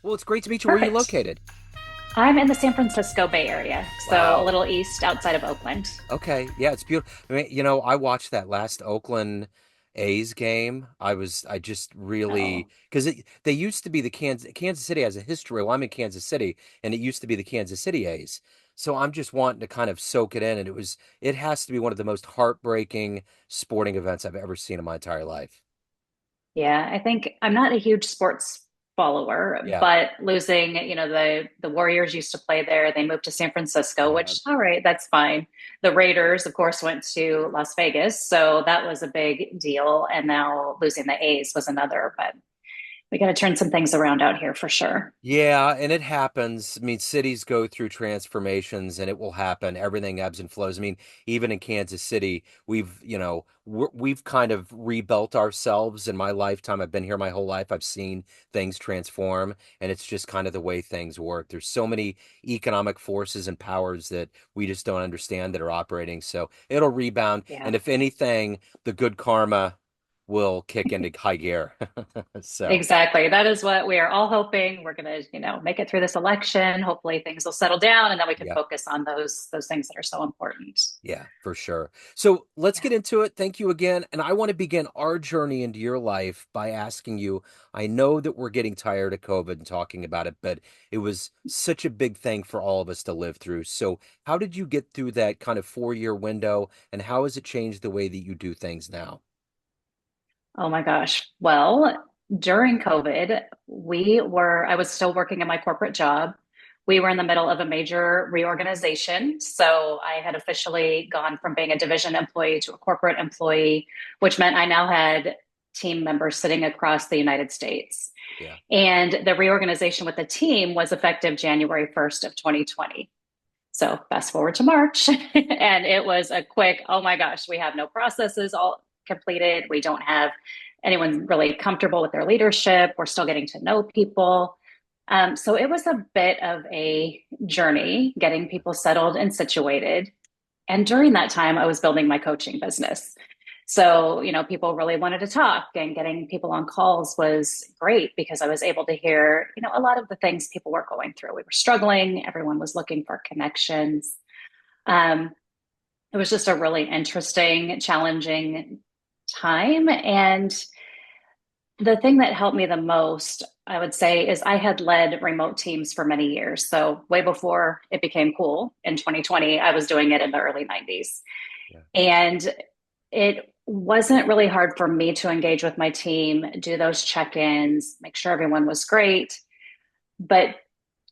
Well, it's great to meet you. Where are you Perfect. located? I'm in the San Francisco Bay Area, so a Wow. little east outside of Oakland. Okay. Yeah, it's beautiful. I mean, I watched that last Oakland A's game. I just really, Oh, because they used to be the Kansas City has a history. Well, I'm in Kansas City, and it used to be the Kansas City A's. So I'm just wanting to kind of soak it in, and it has to be one of the most heartbreaking sporting events I've ever seen in my entire life. yeah. I think I'm not a huge sports follower, Yeah. but losing, the Warriors used to play there. They moved to San Francisco, Yeah. which, all right, that's fine. The Raiders, of course, went to Las Vegas, so that was a big deal. And now losing the A's was another, but we got to turn some things around out here for sure. Yeah, and it happens. I mean, cities go through transformations and it will happen. Everything ebbs and flows. I mean, even in Kansas City, we've kind of rebuilt ourselves in my lifetime. I've been here my whole life. I've seen things transform, and it's just kind of the way things work. There's so many economic forces and powers that we just don't understand that are operating. So it'll rebound. Yeah. And if anything, the good karma will kick into high gear. So, Exactly. That is what we are all hoping. We're going to, make it through this election. Hopefully things will settle down and then we can yeah. focus on those things that are so important. Yeah, for sure. So let's Yeah. get into it. Thank you again. And I want to begin our journey into your life by asking you, I know that we're getting tired of COVID and talking about it, but it was such a big thing for all of us to live through. So how did you get through that kind of 4 year window, and how has it changed the way that you do things now? Oh my gosh. Well, during COVID, I was still working in my corporate job. We were in the middle of a major reorganization. So I had officially gone from being a division employee to a corporate employee, which meant I now had team members sitting across the United States. Yeah. And the reorganization with the team was effective January 1st of 2020. So fast forward to March, and it was a quick, oh my gosh, we have no processes all completed. We don't have anyone really comfortable with their leadership. We're still getting to know people. So it was a bit of a journey getting people settled and situated. And during that time, I was building my coaching business. So, people really wanted to talk, and getting people on calls was great because I was able to hear, a lot of the things people were going through. We were struggling, everyone was looking for connections. Um, it was just a really interesting, challenging time. And the thing that helped me the most, I would say, is I had led remote teams for many years. So, way before it became cool in 2020, I was doing it in the early 90s. Yeah. And it wasn't really hard for me to engage with my team, do those check ins, make sure everyone was great. But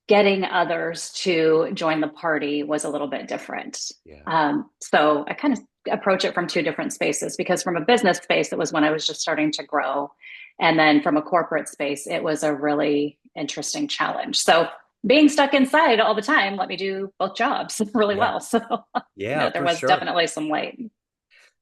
getting others to join the party was a little bit different. Yeah. So I kind of approach it from two different spaces because from a business space, it was when I was just starting to grow. And then from a corporate space, it was a really interesting challenge. So being stuck inside all the time let me do both jobs really Yeah. well. So, Yeah, there for was sure. definitely some light.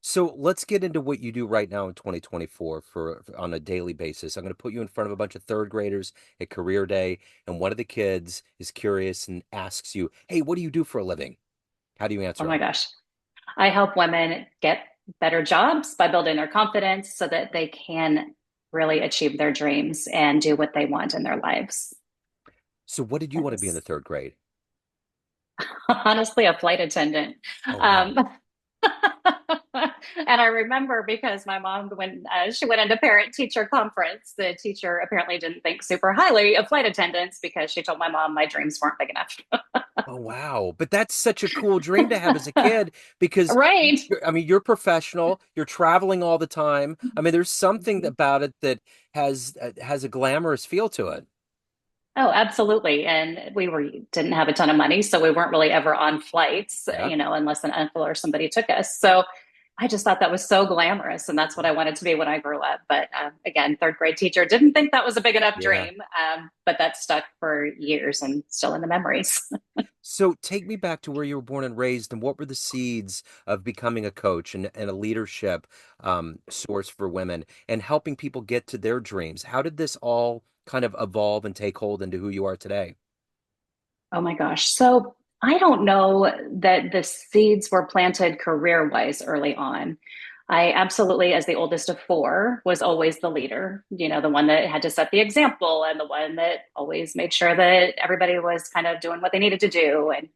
So let's get into what you do right now in 2024 on a daily basis. I'm going to put you in front of a bunch of third graders at career day, and one of the kids is curious and asks you, "Hey, what do you do for a living?" How do you Oh answer my them? gosh. I help women get better jobs by building their confidence so that they can really achieve their dreams and do what they want in their lives. So what did you That want to be in the is third grade? honestly a flight attendant. Oh, wow. Um, and I remember because my mom, when she went into parent teacher conference, the teacher apparently didn't think super highly of flight attendants because she told my mom my dreams weren't big enough. Oh, wow. But that's such a cool dream to have as a kid because Right. I mean, you're professional, you're traveling all the time. I mean, there's something about it that has a glamorous feel to it. Oh, absolutely. And didn't have a ton of money, so we weren't really ever on flights, Yeah. unless an uncle or somebody took us. So I just thought that was so glamorous, and that's what I wanted to be when I grew up. But again, third grade teacher didn't think that was a big enough Yeah. dream, but that stuck for years and still in the memories. So take me back to where you were born and raised, and what were the seeds of becoming a coach and a leadership source for women and helping people get to their dreams? How did this all kind of evolve and take hold into who you are today? Oh my gosh. So I don't know that the seeds were planted career wise early on. I absolutely, as the oldest of four, was always the leader, the one that had to set the example and the one that always made sure that everybody was kind of doing what they needed to do and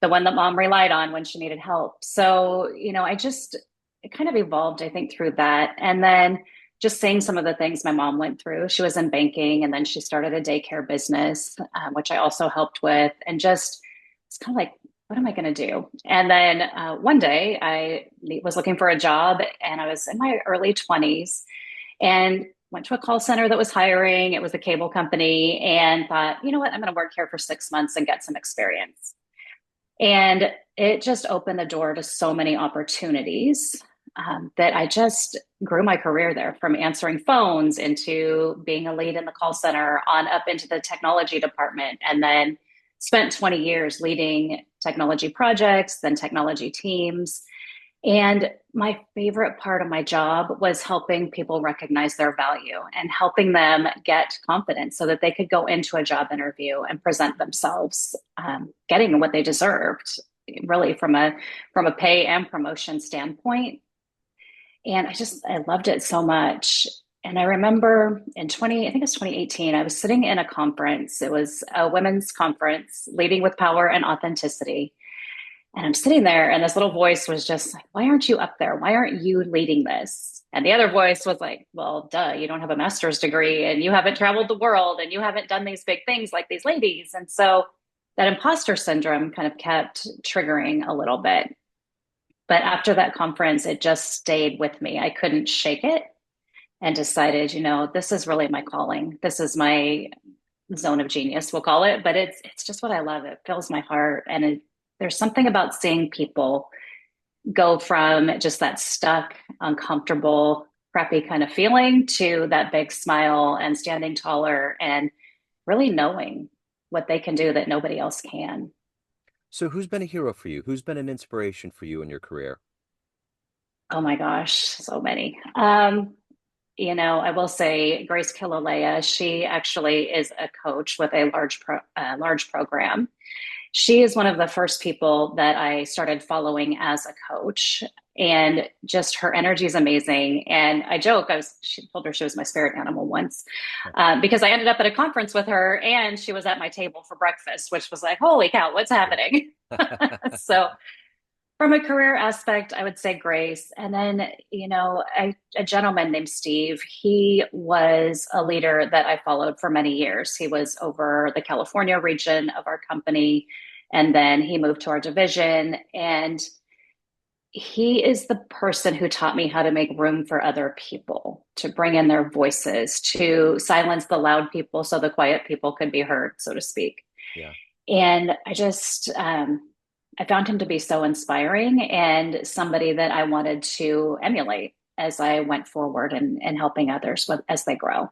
the one that mom relied on when she needed help. So, it kind of evolved, I think, through that. And then just seeing some of the things my mom went through. She was in banking and then she started a daycare business, which I also helped with. And just, it's kind of like, what am I going to do? And then one day I was looking for a job and I was in my early 20s and went to a call center that was hiring. It was a cable company and thought, you know what, I'm going to work here for 6 months and get some experience. And it just opened the door to so many opportunities that I just grew my career there from answering phones into being a lead in the call center on up into the technology department. And then spent 20 years leading technology projects, then technology teams. And my favorite part of my job was helping people recognize their value and helping them get confidence so that they could go into a job interview and present themselves, getting what they deserved, really from a pay and promotion standpoint. And I loved it so much. And I remember I think it was 2018, I was sitting in a conference. It was a women's conference, Leading with Power and Authenticity. And I'm sitting there, and this little voice was just like, why aren't you up there? Why aren't you leading this? And the other voice was like, well, duh, you don't have a master's degree and you haven't traveled the world and you haven't done these big things like these ladies. And so that imposter syndrome kind of kept triggering a little bit. But after that conference, it just stayed with me. I couldn't shake it and decided, this is really my calling. This is my zone of genius, we'll call it, but it's just what I love. It fills my heart. And there's something about seeing people go from just that stuck, uncomfortable, crappy kind of feeling to that big smile and standing taller and really knowing what they can do that nobody else can. So who's been a hero for you? Who's been an inspiration for you in your career? Oh my gosh, so many. I will say Grace Killalea, she actually is a coach with a large program. She is one of the first people that I started following as a coach. And just her energy is amazing. And I joke, she told her she was my spirit animal once because I ended up at a conference with her and she was at my table for breakfast, which was like, holy cow, what's happening? So from a career aspect, I would say Grace. And then, a gentleman named Steve, he was a leader that I followed for many years. He was over the California region of our company. And then he moved to our division. And he is the person who taught me how to make room for other people, to bring in their voices, to silence the loud people so the quiet people could be heard, so to speak. Yeah. And I found him to be so inspiring and somebody that I wanted to emulate as I went forward and helping others as they grow.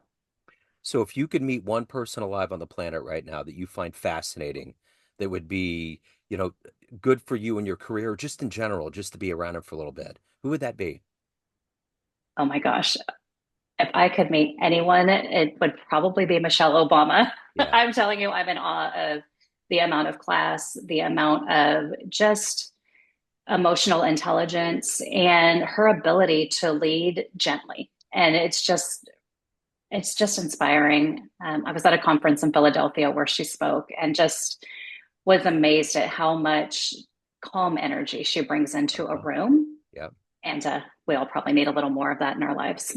So if you could meet one person alive on the planet right now that you find fascinating, that would be, you know, good for you in your career, or just in general, just to be around him for a little bit, who would that be? Oh my gosh. If I could meet anyone, it would probably be Michelle Obama. Yeah. I'm telling you, I'm in awe of the amount of class, the amount of just emotional intelligence, and her ability to lead gently. And it's just inspiring. I was at a conference in Philadelphia where she spoke and just was amazed at how much calm energy she brings into a Uh-huh. room. Yeah. And we all probably need a little more of that in our lives.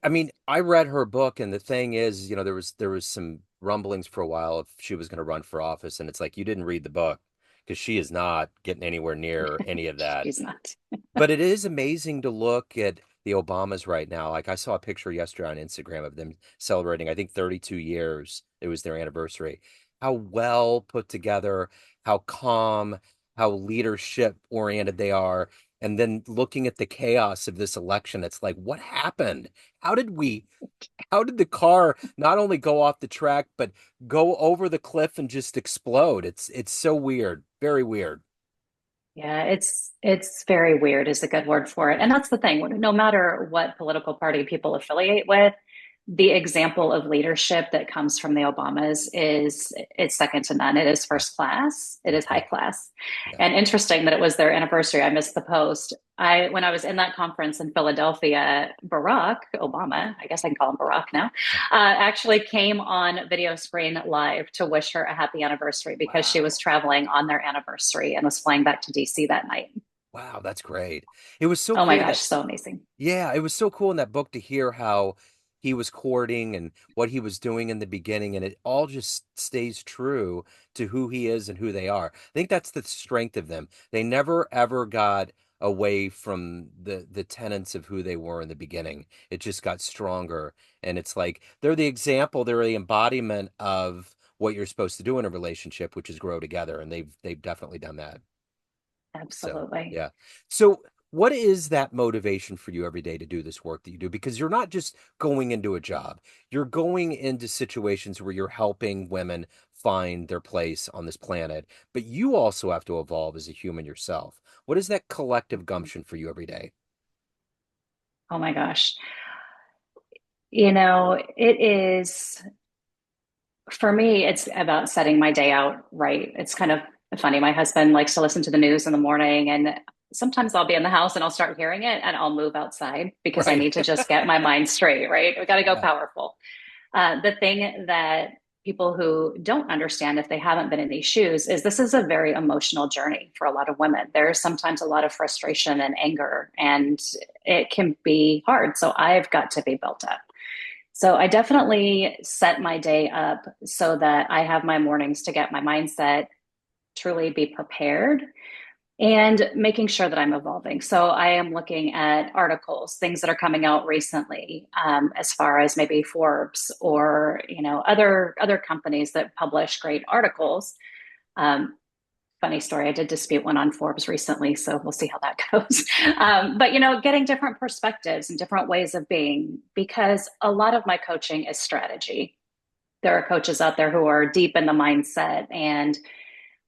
I mean, I read her book, and the thing is, there was some rumblings for a while if she was going to run for office, and it's like you didn't read the book because she is not getting anywhere near any of that. She's not. But it is amazing to look at the Obamas right now. Like I saw a picture yesterday on Instagram of them celebrating, I think 32 years. It was their anniversary. How well put together, how calm, how leadership oriented they are. And then looking at the chaos of this election, it's like, what happened? How did we, how did the car not only go off the track, but go over the cliff and just explode? It's so weird, very weird. Yeah, it's very weird is a good word for it. And that's the thing. No matter what political party people affiliate with, the example of leadership that comes from the Obamas is it's second to none. It is Yeah. first class. It is high Mhm. class. Yeah. And interesting that it was their anniversary. I missed the post. when I was in that conference in Philadelphia, Barack Obama, I guess I can call him Barack now, actually came on video screen live to wish her a happy anniversary because she was Wow. traveling on their anniversary and was flying back to DC that night. Wow, that's great. It was so Oh my cool gosh, that so amazing. Yeah, it was so cool in that book to hear how he was courting and what he was doing in the beginning, and it all just stays true to who he is and who they are. I think that's the strength of them. They never ever got away from the tenets of who they were in the beginning. It just got stronger, and it's like they're the example, they're the embodiment of what you're supposed to do in a relationship, which is grow together, and they've definitely done that. So, Absolutely. yeah. So, what is that motivation for you every day to do this work that you do? Because you're not just going into a job, you're going into situations where you're helping women find their place on this planet, but you also have to evolve as a human yourself. What is that collective gumption for you every day? Oh my gosh. You know, it is for me, it's about setting my day out right. It's kind of funny. My husband likes to listen to the news in the morning, and sometimes I'll be in the house and I'll start hearing it and I'll move outside because I Right. need to just get my mind straight, right? We got to go Yeah. powerful. The thing that people who don't understand if they haven't been in these shoes is this is a very emotional journey for a lot of women. There's sometimes a lot of frustration and anger, and it can be hard. So I've got to be built up. So I definitely set my day up so that I have my mornings to get my mindset, truly be prepared, and making sure that I'm evolving. So I am looking at articles, things that are coming out recently, as far as maybe Forbes or other companies that publish great articles. Um, Funny story, I did dispute one on Forbes recently, so we'll see how that goes. But getting different perspectives and different ways of being, because a lot of my coaching is strategy. There are coaches out there who are deep in the mindset and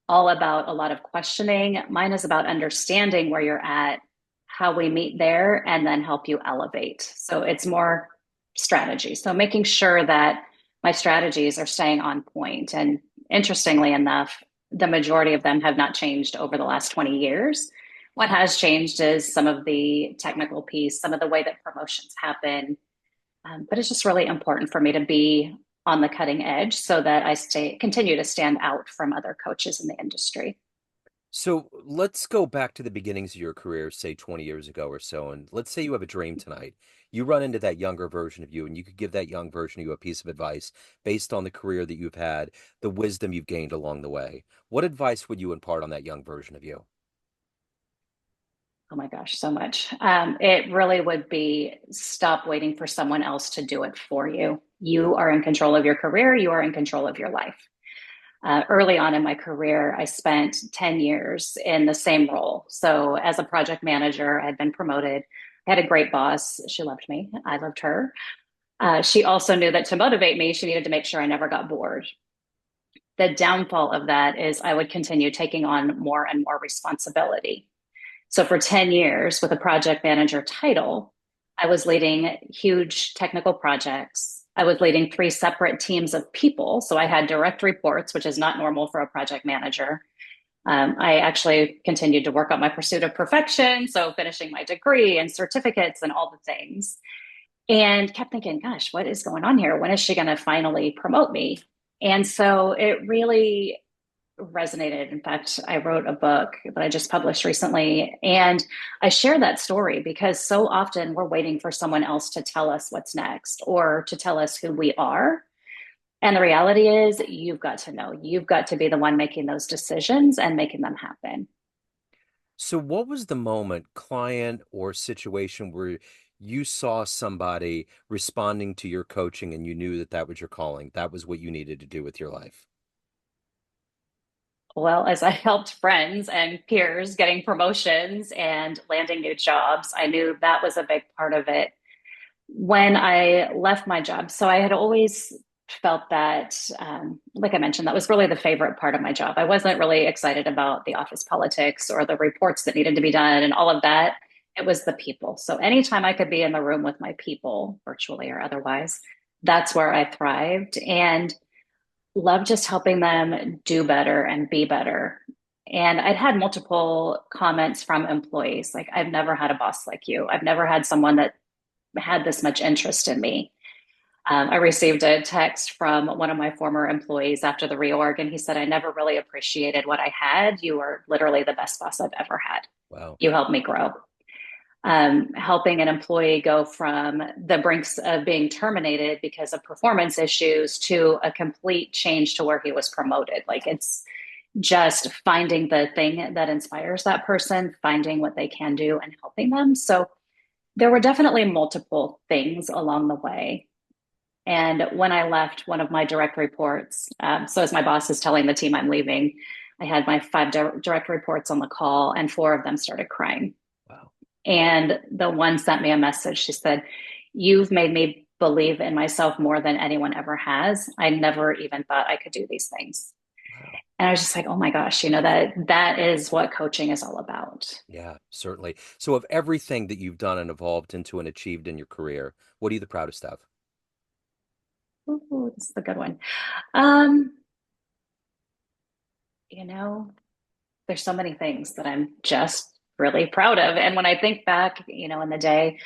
all about a lot of questioning. Mine is about understanding where you're at, how we meet there, and then help you elevate. So it's more strategy. So making sure that my strategies are staying on point. And interestingly enough, the majority of them have not changed over the last 20 years. What has changed is some of the technical piece, some of the way that promotions happen, but it's just really important for me to be on the cutting edge so that continue to stand out from other coaches in the industry. So let's go back to the beginnings of your career, say 20 years ago or so, and let's say you have a dream tonight. You run into that younger version of you, and you could give that young version of you a piece of advice based on the career that you've had, the wisdom you've gained along the way. What advice would you impart on that young version of you? Oh my gosh, so much. It really would be stop waiting for someone else to do it for you. Yeah. You are in control of your career, you are in control of your life. Early on in my career, I spent 10 years in the same role. So, as a project manager, I had been promoted. I had a great boss. She loved me, I loved her. She also knew that to motivate me, she needed to make sure I never got bored. The downfall of that is I would continue taking on more and more responsibility. So for 10 years with a project manager title, I was leading huge technical projects. I was leading three separate teams of people. So I had direct reports, which is not normal for a project manager. I actually continued to work on my pursuit of perfection. So finishing my degree and certificates and all the things. And kept thinking, gosh, what is going on here? When is she going to finally promote me? And so it really resonated. In fact, I wrote a book that I just published recently, and I share that story because so often we're waiting for someone else to tell us what's next or to tell us who we are. And the reality is, you've got to know, you've got to be the one making those decisions and making them happen. So what was the moment, client or situation where you saw somebody responding to your coaching and you knew that that was your calling? That was what you needed to do with your life? Well, as I helped friends and peers getting promotions and landing new jobs, I knew that was a big part of it when I left my job. So I had always felt that, like I mentioned, that was really the favorite part of my job. I wasn't really excited about the office politics or the reports that needed to be done and all of that. It was the people. So anytime I could be in the room with my people, virtually or otherwise, that's where I thrived and loved just helping them do better and be better. And I'd had multiple comments from employees like, I've never had a boss like you. I've never had someone that had this much interest in me. I received a text from one of my former employees after the reorg, and he said, I never really appreciated what I had. You were literally the best boss I've ever had. Wow. You helped me grow. Helping an employee go from the brinks of being terminated because of performance issues to a complete change to where he was promoted. Like it's just finding the thing that inspires that person, finding what they can do and helping them. So there were definitely multiple things along the way. And when I left, one of my direct reports, so as my boss is telling the team I'm leaving, I had my five direct reports on the call, and four of them started crying. Wow. And the one sent me a message. She said, you've made me believe in myself more than anyone ever has. I never even thought I could do these things. Wow. And I was just like, oh my gosh, that is what coaching is all about. Yeah, certainly. So of everything that you've done and evolved into and achieved in your career, what are you the proudest of? Ooh, this is a good one. Um, you know, there's so many things that I'm just really proud of. And when I think back, in the day,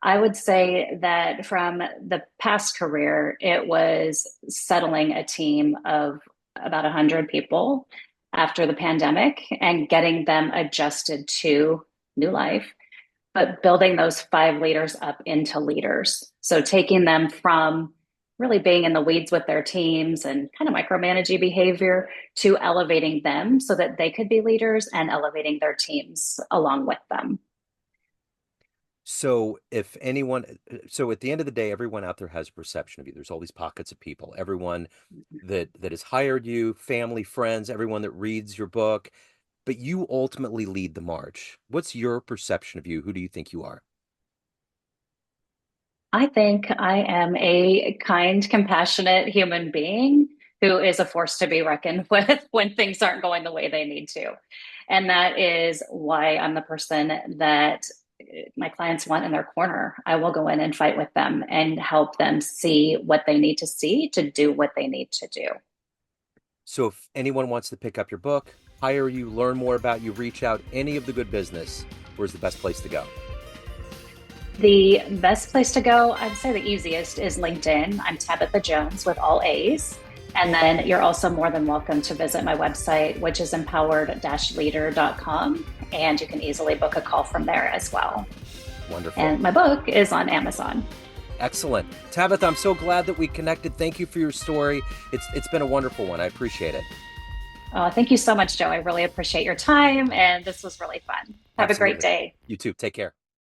I would say that from the past career, it was settling a team of about 100 people after the pandemic and getting them adjusted to new life, but building those five leaders up into leaders. So taking them from really being in the weeds with their teams and kind of micromanaging behavior to elevating them so that they could be leaders and elevating their teams along with them. So if anyone, so at the end of the day, everyone out there has a perception of you. There's all these pockets of people, everyone that has hired you, family, friends, everyone that reads your book, but you ultimately lead the march. What's your perception of you? Who do you think you are? I think I am a kind, compassionate human being who is a force to be reckoned with when things aren't going the way they need to. And that is why I'm the person that my clients want in their corner. I will go in and fight with them and help them see what they need to see to do what they need to do. So if anyone wants to pick up your book, hire you, learn more about you, reach out, any of the good business, where's the best place to go? The best place to go, I'd say the easiest, is LinkedIn. I'm Tabatha Jones with all A's. And then you're also more than welcome to visit my website, which is empowered-leader.com. And you can easily book a call from there as well. Wonderful. And my book is on Amazon. Excellent. Tabatha, I'm so glad that we connected. Thank you for your story. It's been a wonderful one. I appreciate it. Thank you so much, Joe. I really appreciate your time. And this was really fun. Have a great Absolutely. day. You too. Take care.